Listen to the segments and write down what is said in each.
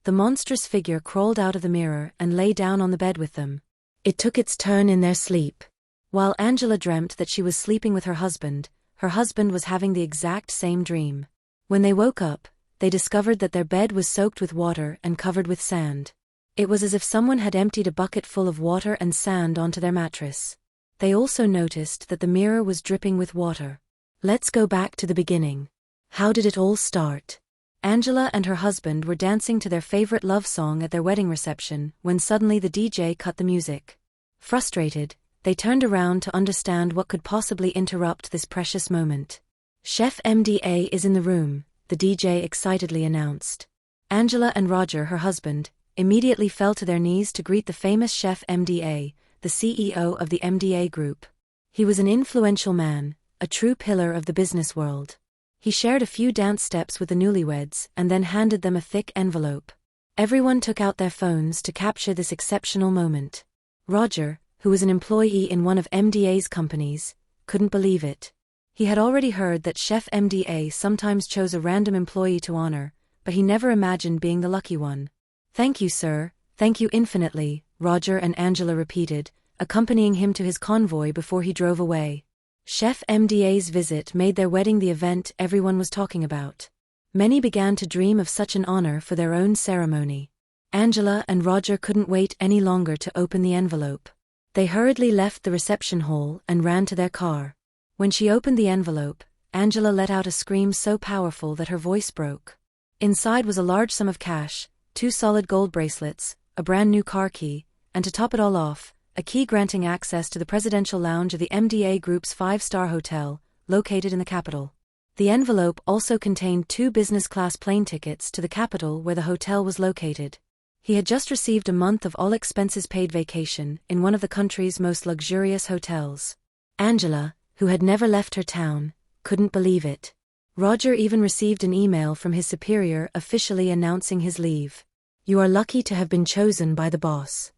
The monstrous figure crawled out of the mirror and lay down on the bed with them. It took its turn in their sleep. While Angela dreamt that she was sleeping with her husband was having the exact same dream. When they woke up, they discovered that their bed was soaked with water and covered with sand. It was as if someone had emptied a bucket full of water and sand onto their mattress. They also noticed that the mirror was dripping with water. Let's go back to the beginning. How did it all start? Angela and her husband were dancing to their favorite love song at their wedding reception when suddenly the DJ cut the music. Frustrated, they turned around to understand what could possibly interrupt this precious moment. Chef MDA is in the room, the DJ excitedly announced. Angela and Roger, her husband, immediately fell to their knees to greet the famous Chef MDA, the CEO of the MDA Group. He was an influential man, a true pillar of the business world. He shared a few dance steps with the newlyweds and then handed them a thick envelope. Everyone took out their phones to capture this exceptional moment. Roger, who was an employee in one of MDA's companies, couldn't believe it. He had already heard that Chef MDA sometimes chose a random employee to honor, but he never imagined being the lucky one. "Thank you, sir, thank you infinitely," Roger and Angela repeated, accompanying him to his convoy before he drove away. Chef MDA's visit made their wedding the event everyone was talking about. Many began to dream of such an honor for their own ceremony. Angela and Roger couldn't wait any longer to open the envelope. They hurriedly left the reception hall and ran to their car. When she opened the envelope, Angela let out a scream so powerful that her voice broke. Inside was a large sum of cash, 2 solid gold bracelets, a brand new car key, and to top it all off, a key granting access to the presidential lounge of the MDA Group's 5-star hotel, located in the capital. The envelope also contained 2 business-class plane tickets to the capital where the hotel was located. He had just received a month of all-expenses-paid vacation in one of the country's most luxurious hotels. Angela, who had never left her town, couldn't believe it. Roger even received an email from his superior officially announcing his leave. "You are lucky to have been chosen by the boss."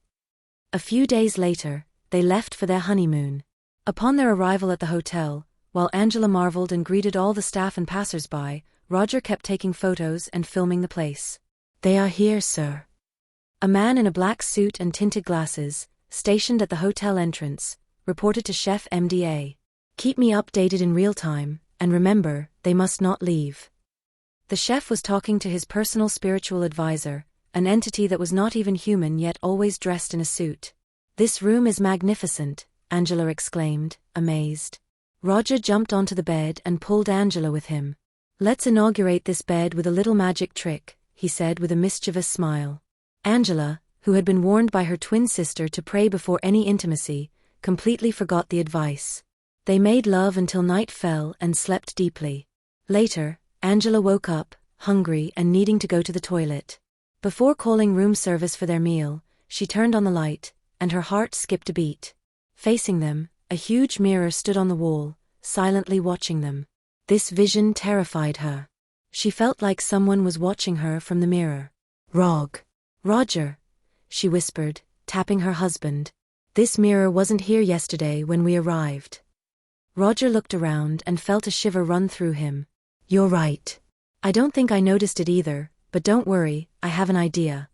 A few days later, they left for their honeymoon. Upon their arrival at the hotel, while Angela marveled and greeted all the staff and passers-by, Roger kept taking photos and filming the place. "They are here, sir." A man in a black suit and tinted glasses, stationed at the hotel entrance, reported to Chef MDA. "Keep me updated in real time, and remember, they must not leave." The chef was talking to his personal spiritual advisor, an entity that was not even human yet always dressed in a suit. "This room is magnificent," Angela exclaimed, amazed. Roger jumped onto the bed and pulled Angela with him. "Let's inaugurate this bed with a little magic trick," he said with a mischievous smile. Angela, who had been warned by her twin sister to pray before any intimacy, completely forgot the advice. They made love until night fell and slept deeply. Later, Angela woke up, hungry and needing to go to the toilet. Before calling room service for their meal, she turned on the light, and her heart skipped a beat. Facing them, a huge mirror stood on the wall, silently watching them. This vision terrified her. She felt like someone was watching her from the mirror. Roger, she whispered, tapping her husband. "This mirror wasn't here yesterday when we arrived." Roger looked around and felt a shiver run through him. "You're right. I don't think I noticed it either, but don't worry, I have an idea."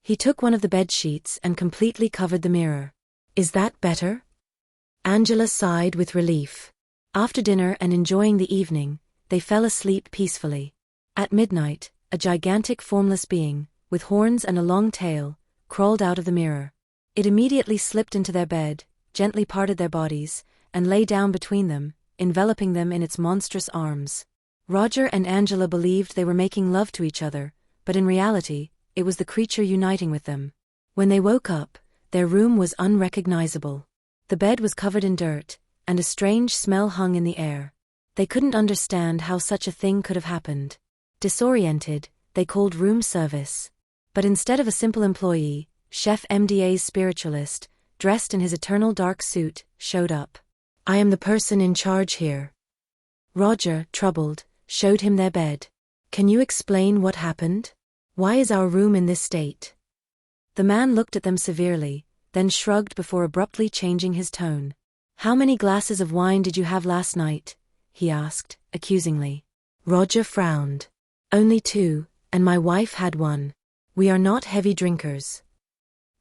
He took one of the bed sheets and completely covered the mirror. "Is that better?" Angela sighed with relief. After dinner and enjoying the evening, they fell asleep peacefully. At midnight, a gigantic formless being, with horns and a long tail, crawled out of the mirror. It immediately slipped into their bed, gently parted their bodies, and lay down between them, enveloping them in its monstrous arms. Roger and Angela believed they were making love to each other, but in reality, it was the creature uniting with them. When they woke up, their room was unrecognizable. The bed was covered in dirt, and a strange smell hung in the air. They couldn't understand how such a thing could have happened. Disoriented, they called room service. But instead of a simple employee, Chef MDA's spiritualist, dressed in his eternal dark suit, showed up. "I am the person in charge here." Roger, troubled, showed him their bed. "Can you explain what happened? Why is our room in this state?" The man looked at them severely, then shrugged before abruptly changing his tone. "How many glasses of wine did you have last night?" he asked, accusingly. Roger frowned. "Only 2, and my wife had 1. We are not heavy drinkers.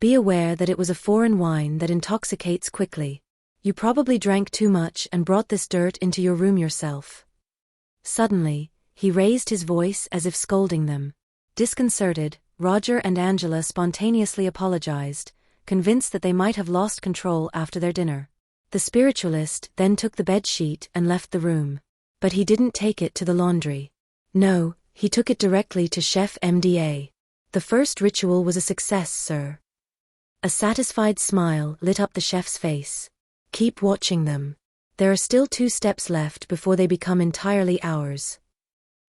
Be aware that it was a foreign wine that intoxicates quickly. You probably drank too much and brought this dirt into your room yourself. Suddenly, he raised his voice as if scolding them. Disconcerted, Roger and Angela spontaneously apologized, convinced that they might have lost control after their dinner. The spiritualist then took the bedsheet and left the room. But he didn't take it to the laundry. No, he took it directly to Chef MDA. The first ritual was a success, sir. A satisfied smile lit up the chef's face. Keep watching them. There are still 2 steps left before they become entirely ours.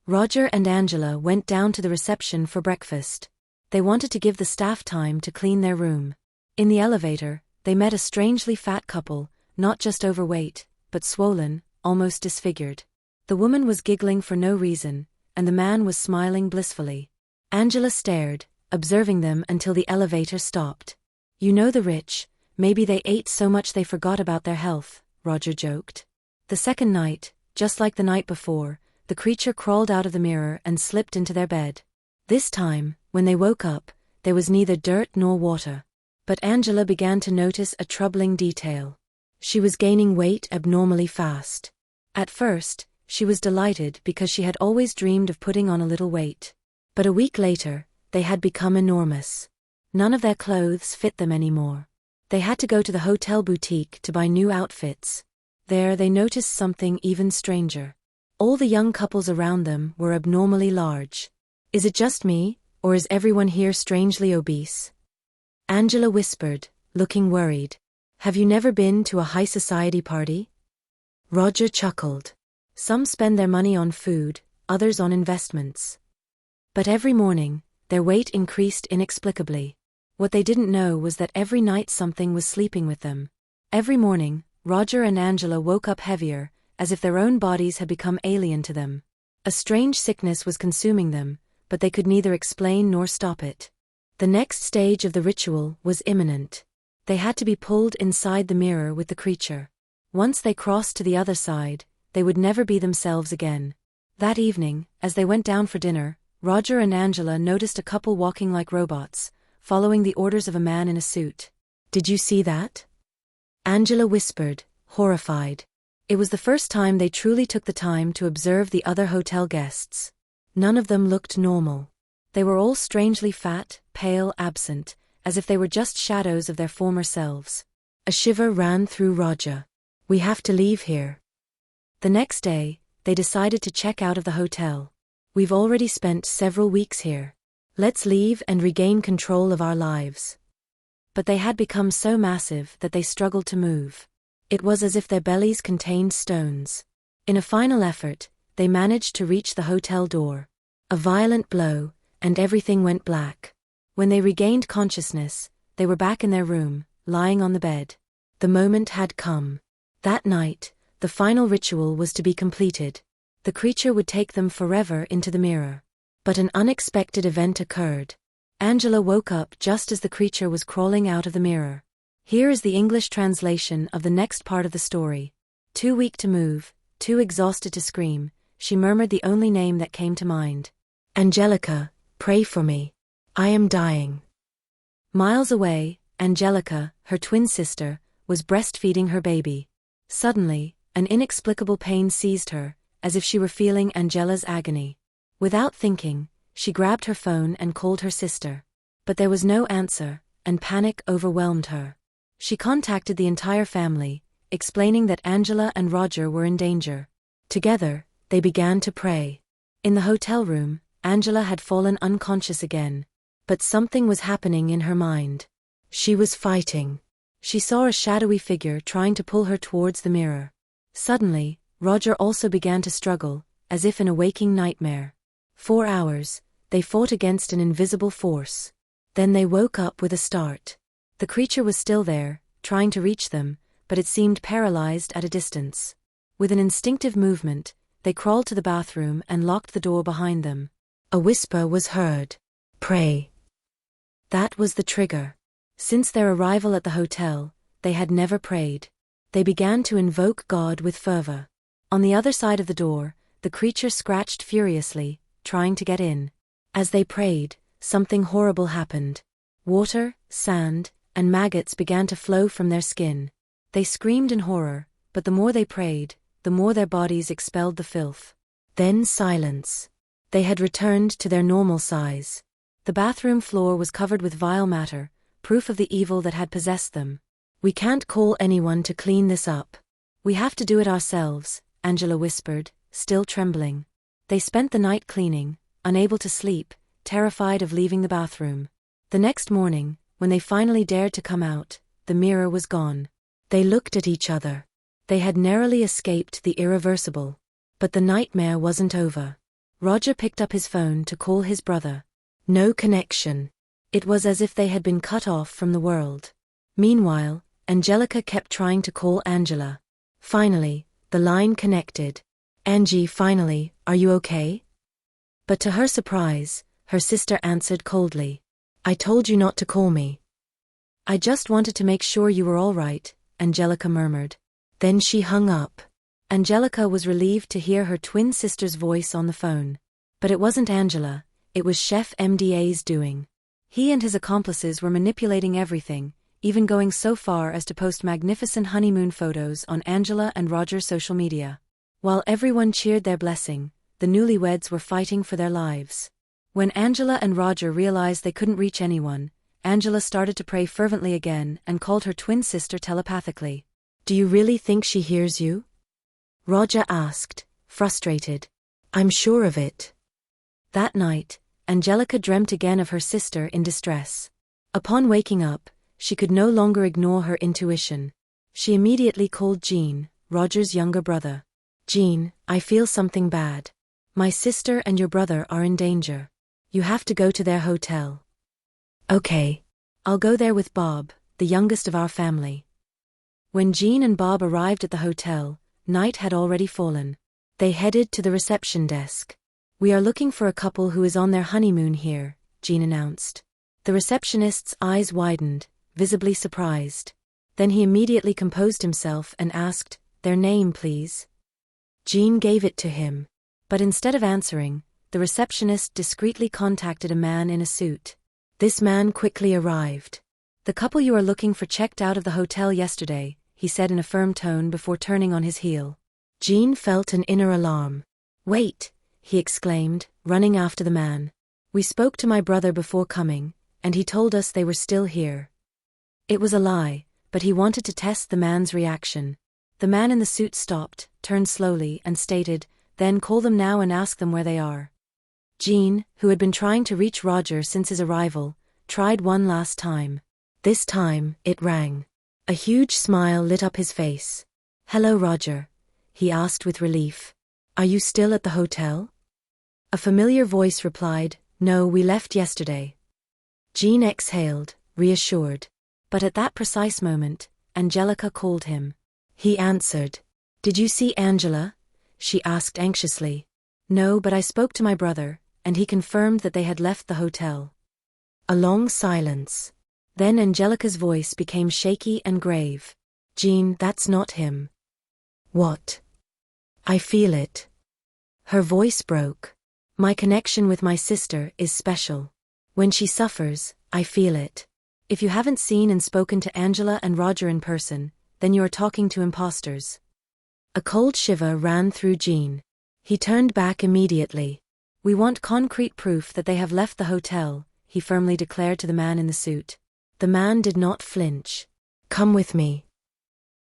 Roger and Angela went down to the reception for breakfast. They wanted to give the staff time to clean their room. In the elevator, they met a strangely fat couple, not just overweight, but swollen, almost disfigured. The woman was giggling for no reason, and the man was smiling blissfully. Angela stared, observing them until the elevator stopped. You know the rich, maybe they ate so much they forgot about their health, Roger joked. The second night, just like the night before, the creature crawled out of the mirror and slipped into their bed. This time, when they woke up, there was neither dirt nor water. But Angela began to notice a troubling detail. She was gaining weight abnormally fast. At first, she was delighted because she had always dreamed of putting on a little weight. But a week later, they had become enormous. None of their clothes fit them anymore. They had to go to the hotel boutique to buy new outfits. There they noticed something even stranger. All the young couples around them were abnormally large. Is it just me, or is everyone here strangely obese? Angela whispered, looking worried. Have you never been to a high society party? Roger chuckled. Some spend their money on food, others on investments. But every morning, their weight increased inexplicably. What they didn't know was that every night something was sleeping with them. Every morning, Roger and Angela woke up heavier, as if their own bodies had become alien to them. A strange sickness was consuming them, but they could neither explain nor stop it. The next stage of the ritual was imminent. They had to be pulled inside the mirror with the creature. Once they crossed to the other side, they would never be themselves again. That evening, as they went down for dinner, Roger and Angela noticed a couple walking like robots, following the orders of a man in a suit. Did you see that? Angela whispered, horrified. It was the first time they truly took the time to observe the other hotel guests. None of them looked normal. They were all strangely fat, pale, absent, as if they were just shadows of their former selves. A shiver ran through Roger. We have to leave here. The next day, they decided to check out of the hotel. We've already spent several weeks here. Let's leave and regain control of our lives. But they had become so massive that they struggled to move. It was as if their bellies contained stones. In a final effort, they managed to reach the hotel door. A violent blow, and everything went black. When they regained consciousness, they were back in their room, lying on the bed. The moment had come. That night, the final ritual was to be completed. The creature would take them forever into the mirror. But an unexpected event occurred. Angela woke up just as the creature was crawling out of the mirror. Here is the English translation of the next part of the story. Too weak to move, too exhausted to scream, she murmured the only name that came to mind. Angelica, pray for me. I am dying. Miles away, Angelica, her twin sister, was breastfeeding her baby. Suddenly, an inexplicable pain seized her, as if she were feeling Angela's agony. Without thinking, she grabbed her phone and called her sister. But there was no answer, and panic overwhelmed her. She contacted the entire family, explaining that Angela and Roger were in danger. Together, they began to pray. In the hotel room, Angela had fallen unconscious again. But something was happening in her mind. She was fighting. She saw a shadowy figure trying to pull her towards the mirror. Suddenly, Roger also began to struggle, as if in a waking nightmare. 4 hours, they fought against an invisible force. Then they woke up with a start. The creature was still there, trying to reach them, but it seemed paralyzed at a distance. With an instinctive movement, they crawled to the bathroom and locked the door behind them. A whisper was heard. Pray. That was the trigger. Since their arrival at the hotel, they had never prayed. They began to invoke God with fervor. On the other side of the door, the creature scratched furiously, trying to get in. As they prayed, something horrible happened. Water, sand, and maggots began to flow from their skin. They screamed in horror, but the more they prayed, the more their bodies expelled the filth. Then silence. They had returned to their normal size. The bathroom floor was covered with vile matter, proof of the evil that had possessed them. "We can't call anyone to clean this up. We have to do it ourselves," Angela whispered, still trembling. They spent the night cleaning, unable to sleep, terrified of leaving the bathroom. The next morning, when they finally dared to come out, the mirror was gone. They looked at each other. They had narrowly escaped the irreversible. But the nightmare wasn't over. Roger picked up his phone to call his brother. No connection. It was as if they had been cut off from the world. Meanwhile, Angelica kept trying to call Angela. Finally, the line connected. "Angie, finally, are you okay?" But to her surprise, her sister answered coldly. "I told you not to call me." "I just wanted to make sure you were all right," Angelica murmured. Then she hung up. Angelica was relieved to hear her twin sister's voice on the phone. But it wasn't Angela, it was Chef MDA's doing. He and his accomplices were manipulating everything, even going so far as to post magnificent honeymoon photos on Angela and Roger's social media. While everyone cheered their blessing, the newlyweds were fighting for their lives. When Angela and Roger realized they couldn't reach anyone, Angela started to pray fervently again and called her twin sister telepathically. "Do you really think she hears you?" Roger asked, frustrated. "I'm sure of it." That night, Angelica dreamt again of her sister in distress. Upon waking up, she could no longer ignore her intuition. She immediately called Jean, Roger's younger brother. "Jean, I feel something bad. My sister and your brother are in danger. You have to go to their hotel." "Okay. I'll go there with Bob, the youngest of our family." When Jean and Bob arrived at the hotel, night had already fallen. They headed to the reception desk. "We are looking for a couple who is on their honeymoon here," Jean announced. The receptionist's eyes widened, visibly surprised. Then he immediately composed himself and asked, "Their name, please?" Jean gave it to him. But instead of answering, the receptionist discreetly contacted a man in a suit. This man quickly arrived. "The couple you are looking for checked out of the hotel yesterday," he said in a firm tone before turning on his heel. Jean felt an inner alarm. "Wait," he exclaimed, running after the man. "We spoke to my brother before coming, and he told us they were still here." It was a lie, but he wanted to test the man's reaction. The man in the suit stopped, turned slowly, and stated, "Then call them now and ask them where they are." Jean, who had been trying to reach Roger since his arrival, tried one last time. This time, it rang. A huge smile lit up his face. "Hello, Roger," he asked with relief. "Are you still at the hotel?" A familiar voice replied, "No, we left yesterday." Jean exhaled, reassured. But at that precise moment, Angelica called him. He answered. "Did you see Angela?" she asked anxiously. "No, but I spoke to my brother, and he confirmed that they had left the hotel." A long silence. Then Angelica's voice became shaky and grave. "Jean, that's not him." "What?" "I feel it." Her voice broke. "My connection with my sister is special. When she suffers, I feel it. If you haven't seen and spoken to Angela and Roger in person, then you are talking to imposters." A cold shiver ran through Jean. He turned back immediately. "We want concrete proof that they have left the hotel," he firmly declared to the man in the suit. The man did not flinch. "Come with me."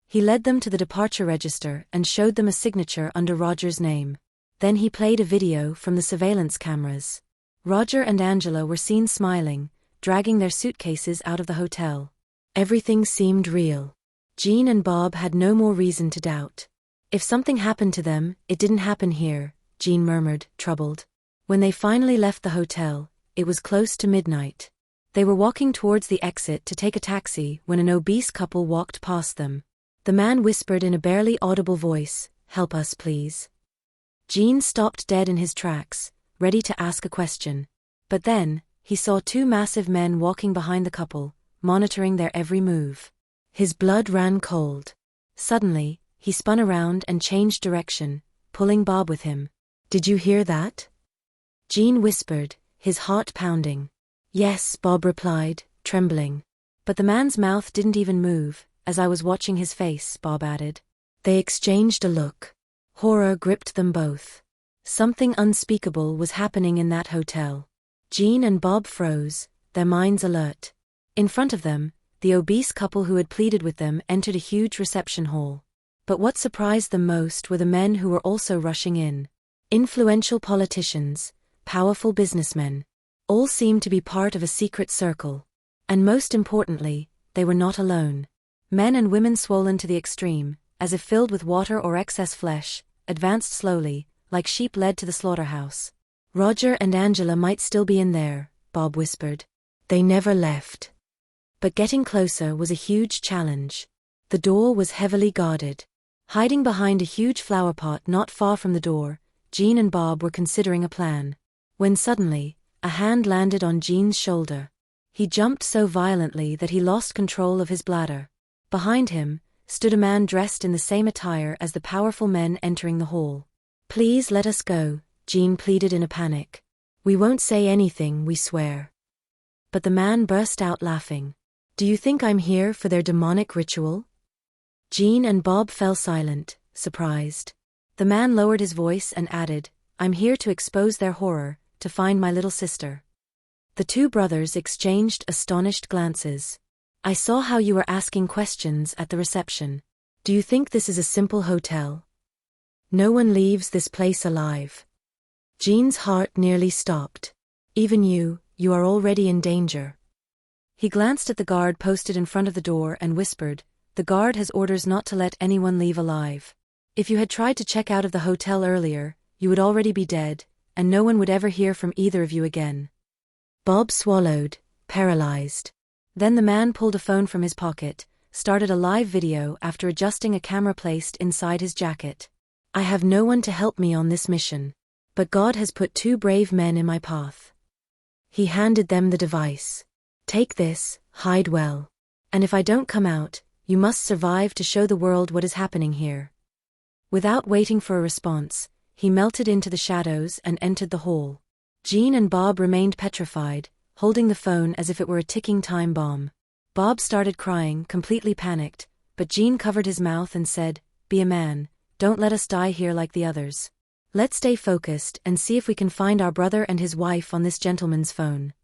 He led them to the departure register and showed them a signature under Roger's name. Then he played a video from the surveillance cameras. Roger and Angela were seen smiling, dragging their suitcases out of the hotel. Everything seemed real. Jean and Bob had no more reason to doubt. "If something happened to them, it didn't happen here," Jean murmured, troubled. When they finally left the hotel, it was close to midnight. They were walking towards the exit to take a taxi when an obese couple walked past them. The man whispered in a barely audible voice, "Help us, please." Jean stopped dead in his tracks, ready to ask a question. But then, he saw two massive men walking behind the couple, monitoring their every move. His blood ran cold. Suddenly, he spun around and changed direction, pulling Bob with him. "Did you hear that?" Jean whispered, his heart pounding. Yes, Bob replied, trembling. But the man's mouth didn't even move. As I was watching his face, Bob added. They exchanged a look. Horror gripped them both. Something unspeakable was happening in that hotel. Jean and Bob froze, their minds alert. In front of them, the obese couple who had pleaded with them entered a huge reception hall. But what surprised them most were the men who were also rushing in. Influential politicians, powerful businessmen. All seemed to be part of a secret circle. And most importantly, they were not alone. Men and women swollen to the extreme, as if filled with water or excess flesh, advanced slowly, like sheep led to the slaughterhouse. Roger and Angela might still be in there, Bob whispered. They never left. But getting closer was a huge challenge. The door was heavily guarded. Hiding behind a huge flower pot not far from the door, Jean and Bob were considering a plan. When suddenly, a hand landed on Jean's shoulder. He jumped so violently that he lost control of his bladder. Behind him stood a man dressed in the same attire as the powerful men entering the hall. Please let us go, Jean pleaded in a panic. We won't say anything, we swear. But the man burst out laughing. Do you think I'm here for their demonic ritual? Jean and Bob fell silent, surprised. The man lowered his voice and added, I'm here to expose their horror, to find my little sister. The two brothers exchanged astonished glances. I saw how you were asking questions at the reception. Do you think this is a simple hotel? No one leaves this place alive. Jean's heart nearly stopped. Even you are already in danger. He glanced at the guard posted in front of the door and whispered, the guard has orders not to let anyone leave alive. If you had tried to check out of the hotel earlier, you would already be dead, and no one would ever hear from either of you again. Bob swallowed, paralyzed. Then the man pulled a phone from his pocket, started a live video after adjusting a camera placed inside his jacket. I have no one to help me on this mission. But God has put two brave men in my path. He handed them the device. Take this, hide well. And if I don't come out, you must survive to show the world what is happening here. Without waiting for a response, he melted into the shadows and entered the hall. Jean and Bob remained petrified, holding the phone as if it were a ticking time bomb. Bob started crying, completely panicked, but Jean covered his mouth and said, Be a man, don't let us die here like the others. Let's stay focused and see if we can find our brother and his wife on this gentleman's phone.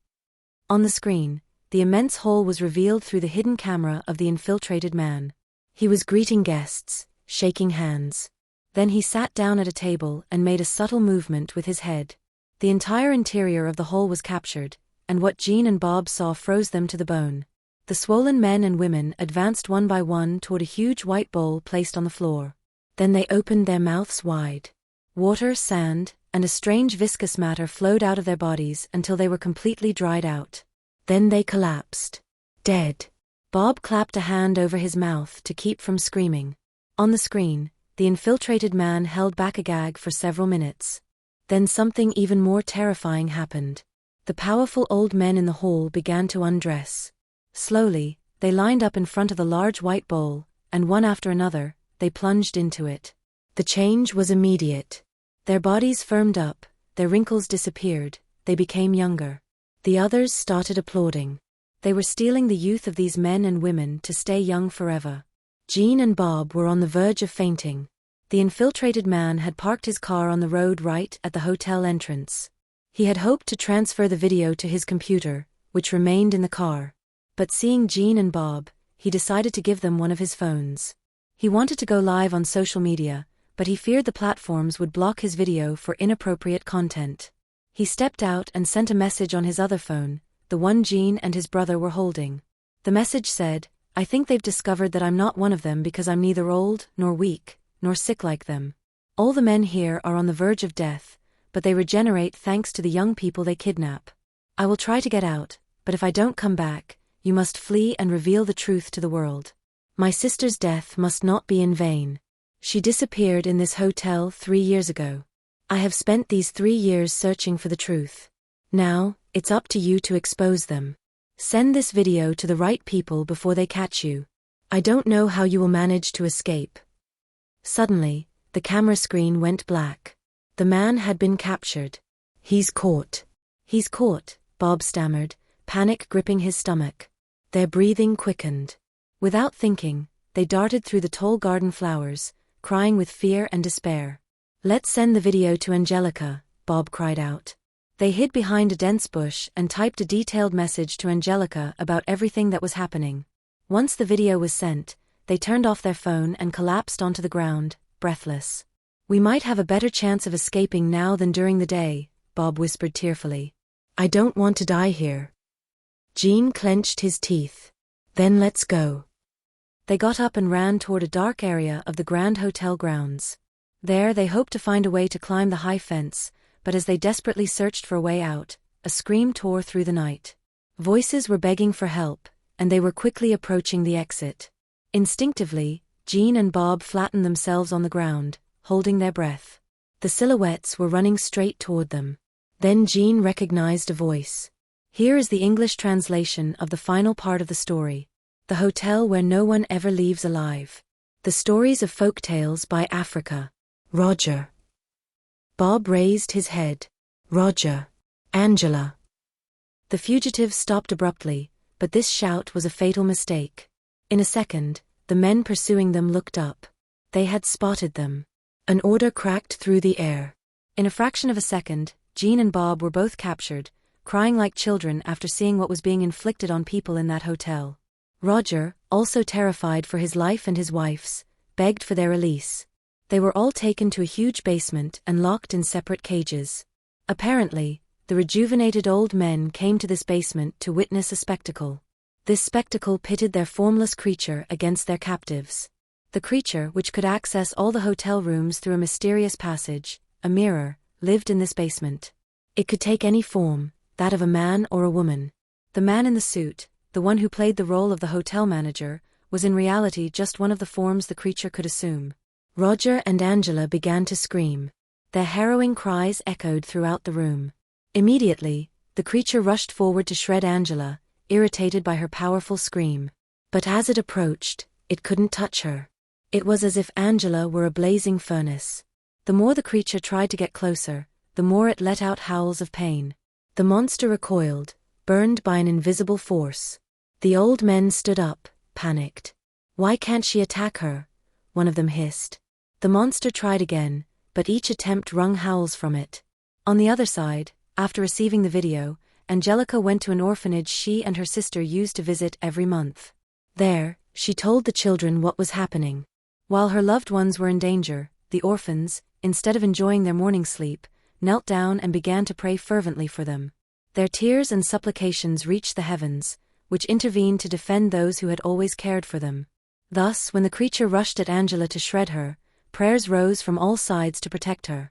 On the screen, the immense hall was revealed through the hidden camera of the infiltrated man. He was greeting guests, shaking hands. Then he sat down at a table and made a subtle movement with his head. The entire interior of the hall was captured, and what Jean and Bob saw froze them to the bone. The swollen men and women advanced one by one toward a huge white bowl placed on the floor. Then they opened their mouths wide. Water, sand, and a strange viscous matter flowed out of their bodies until they were completely dried out. Then they collapsed. Dead. Bob clapped a hand over his mouth to keep from screaming. On the screen, the infiltrated man held back a gag for several minutes. Then something even more terrifying happened. The powerful old men in the hall began to undress. Slowly, they lined up in front of the large white bowl, and one after another, they plunged into it. The change was immediate. Their bodies firmed up, their wrinkles disappeared, they became younger. The others started applauding. They were stealing the youth of these men and women to stay young forever. Jean and Bob were on the verge of fainting. The infiltrated man had parked his car on the road right at the hotel entrance. He had hoped to transfer the video to his computer, which remained in the car. But seeing Jean and Bob, he decided to give them one of his phones. He wanted to go live on social media, but he feared the platforms would block his video for inappropriate content. He stepped out and sent a message on his other phone, the one Jean and his brother were holding. The message said, I think they've discovered that I'm not one of them because I'm neither old, nor weak, nor sick like them. All the men here are on the verge of death, but they regenerate thanks to the young people they kidnap. I will try to get out, but if I don't come back, you must flee and reveal the truth to the world. My sister's death must not be in vain. She disappeared in this hotel 3 years ago. I have spent these 3 years searching for the truth. Now, it's up to you to expose them. Send this video to the right people before they catch you. I don't know how you will manage to escape. Suddenly, the camera screen went black. The man had been captured. He's caught. He's caught, Bob stammered, panic gripping his stomach. Their breathing quickened. Without thinking, they darted through the tall garden flowers, crying with fear and despair. "Let's send the video to Angelica," Bob cried out. They hid behind a dense bush and typed a detailed message to Angelica about everything that was happening. Once the video was sent, they turned off their phone and collapsed onto the ground, breathless. "We might have a better chance of escaping now than during the day," Bob whispered tearfully. "I don't want to die here." Gene clenched his teeth. "Then let's go." They got up and ran toward a dark area of the Grand Hotel grounds. There they hoped to find a way to climb the high fence, but as they desperately searched for a way out, a scream tore through the night. Voices were begging for help, and they were quickly approaching the exit. Instinctively, Gene and Bob flattened themselves on the ground, holding their breath. The silhouettes were running straight toward them. Then Gene recognized a voice. Here is the English translation of the final part of the story. The Hotel Where No One Ever Leaves Alive. The Stories of Folktales by Africa. Roger. Bob raised his head. "Roger. Angela." The fugitives stopped abruptly, but this shout was a fatal mistake. In a second, the men pursuing them looked up. They had spotted them. An order cracked through the air. In a fraction of a second, Gene and Bob were both captured, crying like children after seeing what was being inflicted on people in that hotel. Roger, also terrified for his life and his wife's, begged for their release. They were all taken to a huge basement and locked in separate cages. Apparently, the rejuvenated old men came to this basement to witness a spectacle. This spectacle pitted their formless creature against their captives. The creature, which could access all the hotel rooms through a mysterious passage, a mirror, lived in this basement. It could take any form, that of a man or a woman. The man in the suit, the one who played the role of the hotel manager, was in reality just one of the forms the creature could assume. Roger and Angela began to scream. Their harrowing cries echoed throughout the room. Immediately, the creature rushed forward to shred Angela, irritated by her powerful scream. But as it approached, it couldn't touch her. It was as if Angela were a blazing furnace. The more the creature tried to get closer, the more it let out howls of pain. The monster recoiled, burned by an invisible force. The old men stood up, panicked. "Why can't she attack her?" one of them hissed. The monster tried again, but each attempt wrung howls from it. On the other side, after receiving the video, Angelica went to an orphanage she and her sister used to visit every month. There, she told the children what was happening. While her loved ones were in danger, the orphans, instead of enjoying their morning sleep, knelt down and began to pray fervently for them. Their tears and supplications reached the heavens, which intervened to defend those who had always cared for them. Thus, when the creature rushed at Angela to shred her, prayers rose from all sides to protect her.